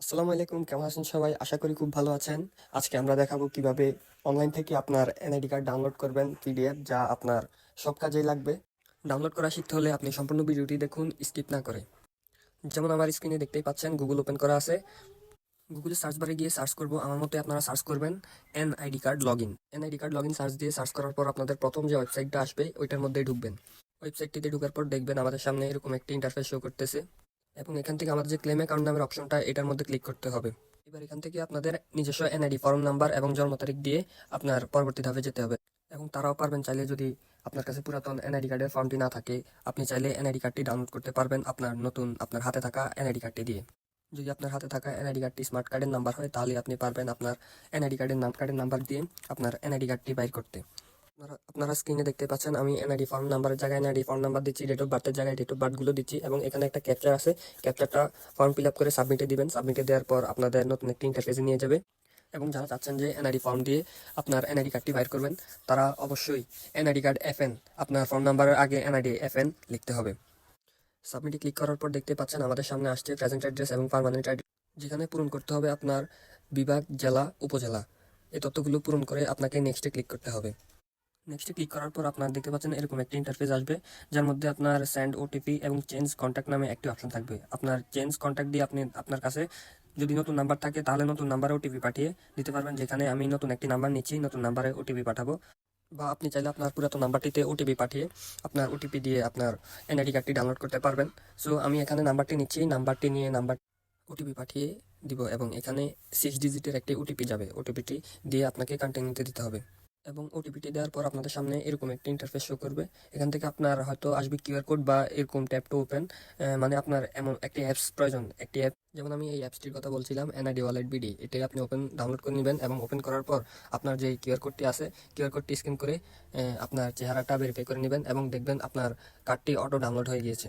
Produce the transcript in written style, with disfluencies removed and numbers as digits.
আসসালামু আলাইকুম, কেমন আছেন সবাই? আশা করি খুব ভালো আছেন। আজকে আমরা দেখাবো কিভাবে অনলাইন থেকে আপনার এনআইডি কার্ড ডাউনলোড করবেন পিডিএফ, যা আপনার সব কাজেই লাগবে। ডাউনলোড করা শিখতে হলে আপনি সম্পূর্ণ ভিডিওটি দেখুন, স্কিপ না করে। যেমন আমার স্ক্রিনে দেখতেই পাচ্ছেন, গুগল ওপেন করা আছে। গুগলে সার্চ বারে গিয়ে সার্চ করব, আমার মতে আপনারা সার্চ করবেন NID card log in. NID card log in search দিয়ে সার্চ করার পর আপনাদের প্রথম যে ওয়েবসাইটটা আসবে ওইটার মধ্যেই ঢুকবেন। ওয়েবসাইটটিতে ঢুকার পর দেখবেন আমাদের সামনে এরকম একটি ইন্টারফেস শো করতেছে এবং এখান থেকে আমাদের যে ক্লেম অ্যাকাউন্ট নামের অপশনটা এটার মধ্যে ক্লিক করতে হবে। এবার এখান থেকে আপনাদের নিজস্ব এনআইডি ফর্ম নাম্বার এবং জন্ম তারিখ দিয়ে আপনার পরবর্তী ধাপে যেতে হবে। এবং তারাও পারবেন চাইলে, যদি আপনার কাছে পুরাতন এনআইডি কার্ডের ফর্মটি না থাকে, আপনি চাইলে এনআইডি কার্ডটি ডাউনলোড করতে পারবেন আপনার হাতে থাকা এনআইডি কার্ডটি দিয়ে। যদি আপনার হাতে থাকা এনআইডি কার্ডটি স্মার্ট কার্ডের নাম্বার হয়, তাহলে আপনি পারবেন আপনার এনআইডি কার্ডের নাম্বার দিয়ে আপনার এনআইডি কার্ডটি বাইর করতে। আপনারা স্ক্রিনে দেখতে পাচ্ছেন, আমি এনআইডি ফর্ম নাম্বারের জায়গায় এনআইডি ফর্ম নাম্বার দিচ্ছি, ডেট অফ বার্থের জায়গায় ডেট অফ বার্থগুলো দিচ্ছি এবং এখানে একটা ক্যাপচার আছে। ক্যাপচারটা ফর্ম ফিল আপ করে সাবমিটে দিবেন। সাবমিটে দেওয়ার পর আপনাদের নতুন একটি ইন্টারফেসে নিয়ে যাবে। এবং যারা চাচ্ছেন যে এনআইডি ফর্ম দিয়ে আপনার এনআইডি কার্ডটি বাইর করবেন, তারা অবশ্যই এনআইডি কার্ড এফএন, আপনার ফর্ম নাম্বারের আগে এনআইডি এফএন লিখতে হবে। সাবমিটে ক্লিক করার পর দেখতে পাচ্ছেন আমাদের সামনে আসছে প্রেজেন্ট অ্যাড্রেস এবং পার্মানেন্ট অ্যাড্রেস, যেখানে পূরণ করতে হবে আপনার বিভাগ, জেলা, উপজেলা। এই তথ্যগুলো পূরণ করে আপনাকে নেক্সটে ক্লিক করতে হবে। নেক্সটে ক্লিক করার পর আপনার দেখতে পাচ্ছেন এরকম একটা ইন্টারফেস আসবে, যার মধ্যে আপনার সেন্ড ওটিপি এবং চেঞ্জ কন্ট্যাক্ট নামে একটি অপশন থাকবে। আপনার চেঞ্জ কন্ট্যাক্ট দিয়ে আপনি আপনার কাছে যদি নতুন নাম্বার থাকে, তাহলে নতুন নাম্বারে ওটিপি পাঠিয়ে দিতে পারবেন। যেখানে আমি নতুন একটি নাম্বার নিচ্ছি, নতুন নাম্বারে ওটিপি পাঠাবো। বা আপনি চাইলে আপনার পুরাতন নাম্বারটিতে ওটিপি পাঠিয়ে আপনার ওটিপি দিয়ে আপনার এনআইডি কার্ডটি ডাউনলোড করতে পারবেন। সো আমি এখানে নাম্বারটি নিচ্ছি, নাম্বারটি নিয়ে ওটিপি পাঠিয়ে দিব এবং এখানে 6 ডিজিটের একটি ওটিপি যাবে। ওটিপিটি দিয়ে আপনাকে কন্টিনিউতে দিতে হবে এবং ওটিপিটি দেওয়ার পর আপনাদের সামনে এরকম একটি ইন্টারফেস শো করবে। এখান থেকে আপনার হয়তো আসবে কিউআর কোড বা এরকম ট্যাপ টু ওপেন, মানে আপনার এমন একটি অ্যাপস প্রয়োজন, একটি অ্যাপ। যেমন আমি এই অ্যাপসটির কথা বলছিলাম, এনআইডি ওয়ালেট বিডি। এটাই আপনি ডাউনলোড করে নেবেন এবং ওপেন করার পর আপনার যে কিউআর কোডটি আছে, কিউআর কোডটি স্ক্যান করে আপনার চেহারাটা ভেরিফাই করে নেবেন এবং দেখবেন আপনার কার্ডটি অটো ডাউনলোড হয়ে গিয়েছে।